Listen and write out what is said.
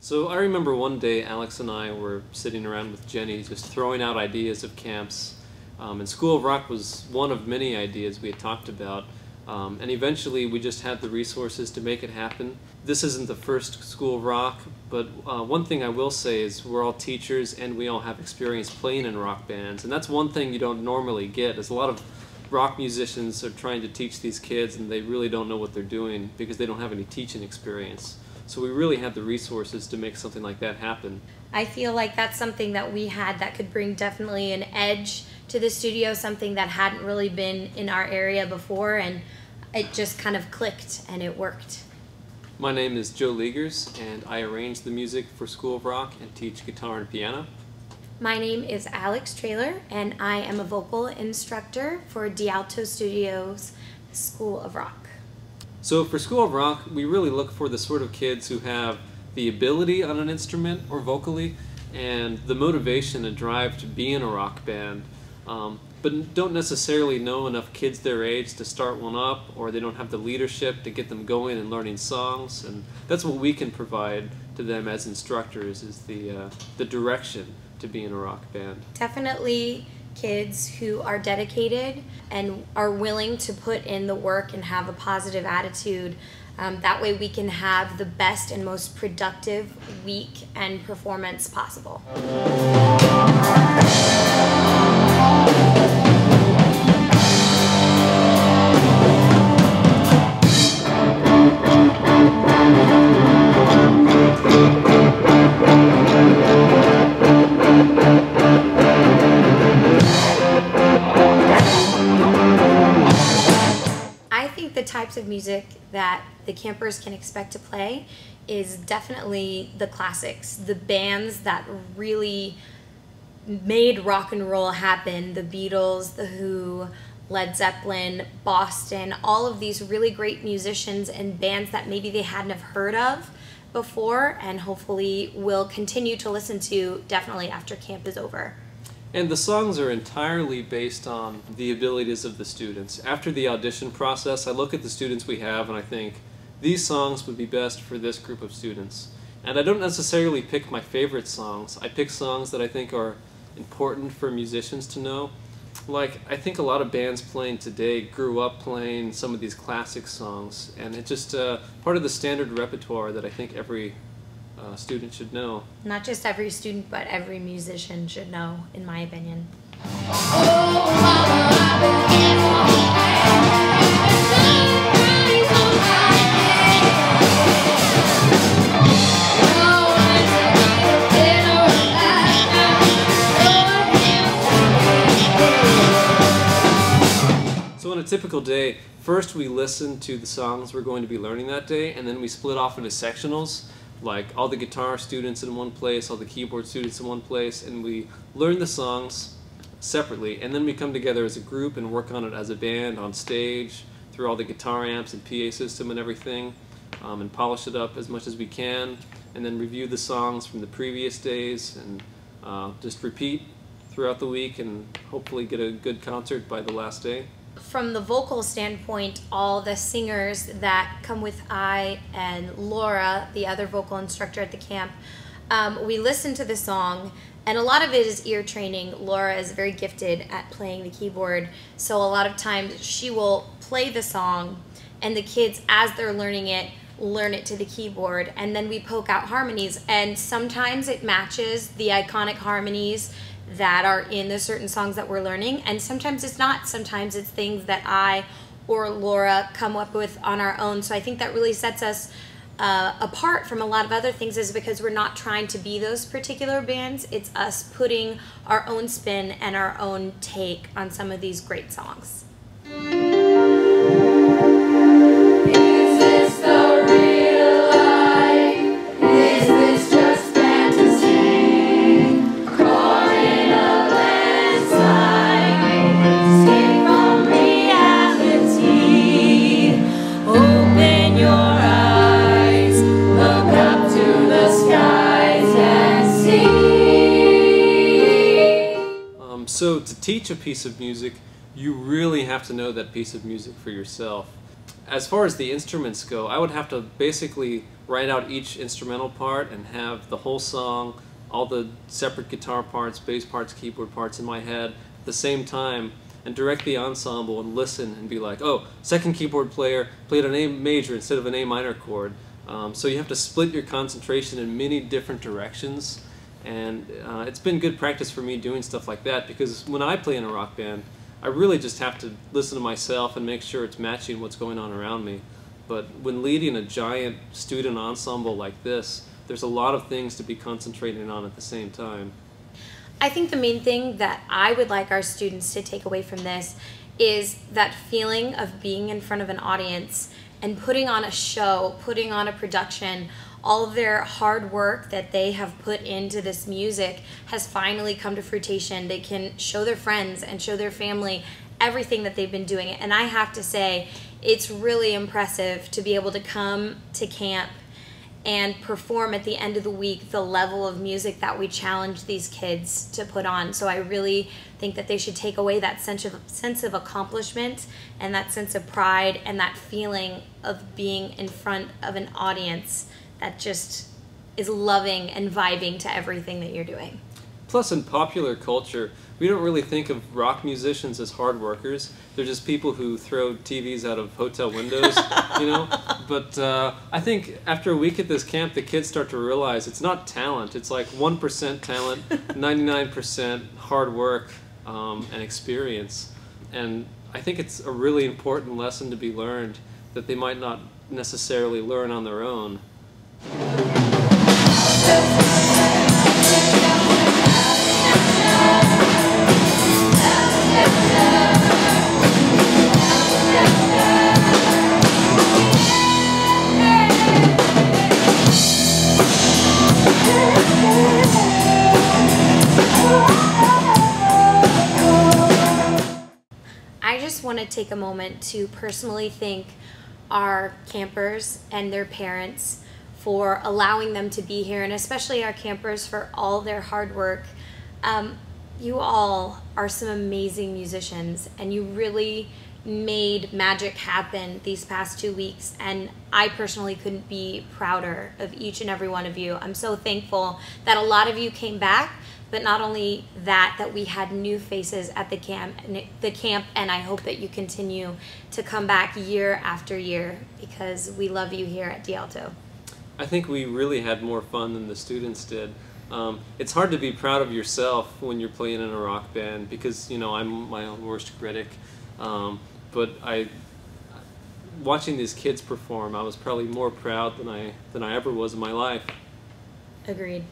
So I remember one day Alex and I were sitting around with Jenny just throwing out ideas of camps. And School of Rock was one of many ideas we had talked about. And eventually we just had the resources to make it happen. This isn't the first School of Rock, but one thing I will say is we're all teachers and we all have experience playing in rock bands. And that's one thing you don't normally get, is a lot of rock musicians are trying to teach these kids and they really don't know what they're doing because they don't have any teaching experience. So we really had the resources to make something like that happen. I feel like that's something that we had that could bring definitely an edge to the studio, something that hadn't really been in our area before, and it just kind of clicked and it worked. My name is Joe Luegers and I arrange the music for School of Rock and teach guitar and piano. My name is Alax Traylor and I am a vocal instructor for D'Alto Studios School of Rock. So for School of Rock, we really look for the sort of kids who have the ability on an instrument or vocally and the motivation and drive to be in a rock band, but don't necessarily know enough kids their age to start one up, or they don't have the leadership to get them going and learning songs. And that's what we can provide to them as instructors, is the direction to be in a rock band. Definitely kids who are dedicated and are willing to put in the work and have a positive attitude. That way we can have the best and most productive week and performance possible. The types of music that the campers can expect to play is definitely the classics, the bands that really made rock and roll happen, the Beatles, the Who, Led Zeppelin, Boston, all of these really great musicians and bands that maybe they hadn't have heard of before and hopefully will continue to listen to definitely after camp is over. And the songs are entirely based on the abilities of the students. After the audition process, I look at the students we have and I think, these songs would be best for this group of students. And I don't necessarily pick my favorite songs. I pick songs that I think are important for musicians to know. Like, I think a lot of bands playing today grew up playing some of these classic songs, and it's just part of the standard repertoire that I think every student should know. Not just every student, but every musician should know, in my opinion. So on a typical day, first we listen to the songs we're going to be learning that day, and then we split off into sectionals. Like all the guitar students in one place, all the keyboard students in one place, and we learn the songs separately, and then we come together as a group and work on it as a band on stage through all the guitar amps and PA system and everything, and polish it up as much as we can, and then review the songs from the previous days and just repeat throughout the week and hopefully get a good concert by the last day. From the vocal standpoint, all the singers that come with I and Laura, the other vocal instructor at the camp, we listen to the song, and a lot of it is ear training. Laura is very gifted at playing the keyboard, so a lot of times she will play the song, and the kids, as they're learning it, learn it to the keyboard, and then we poke out harmonies, and sometimes it matches the iconic harmonies that are in the certain songs that we're learning, and sometimes it's not. Sometimes it's things that I or Laura come up with on our own. So I think that really sets us apart from a lot of other things, is because we're not trying to be those particular bands. It's us putting our own spin and our own take on some of these great songs. So to teach a piece of music, you really have to know that piece of music for yourself. as far as the instruments go, I would have to basically write out each instrumental part and have the whole song, all the separate guitar parts, bass parts, keyboard parts in my head at the same time, and direct the ensemble and listen and be like, oh, second keyboard player played an A major instead of an A minor chord. So you have to split your concentration in many different directions, and it's been good practice for me doing stuff like that, because when I play in a rock band, I really just have to listen to myself and make sure it's matching what's going on around me. But when leading a giant student ensemble like this, there's a lot of things to be concentrating on at the same time. I think the main thing that I would like our students to take away from this is that feeling of being in front of an audience and putting on a show, putting on a production. All of their hard work that they have put into this music has finally come to fruition. They can show their friends and show their family everything that they've been doing. And I have to say, it's really impressive to be able to come to camp and perform at the end of the week the level of music that we challenge these kids to put on. So I really think that they should take away that sense of accomplishment and that sense of pride and that feeling of being in front of an audience that just is loving and vibing to everything that you're doing. Plus, in popular culture, we don't really think of rock musicians as hard workers. They're just people who throw TVs out of hotel windows, you know? But I think after a week at this camp, the kids start to realize it's not talent. It's like 1% talent, 99% hard work and experience. And I think it's a really important lesson to be learned that they might not necessarily learn on their own. I just want to take a moment to personally thank our campers and their parents for allowing them to be here, and especially our campers for all their hard work. You all are some amazing musicians, and you really made magic happen these past 2 weeks, and I personally couldn't be prouder of each and every one of you. I'm so thankful that a lot of you came back, but not only that we had new faces at the camp, and I hope that you continue to come back year after year, because we love you here at D'Alto. I think we really had more fun than the students did. It's hard to be proud of yourself when you're playing in a rock band, because, you know, I'm my own worst critic. But watching these kids perform, I was probably more proud than I ever was in my life. Agreed.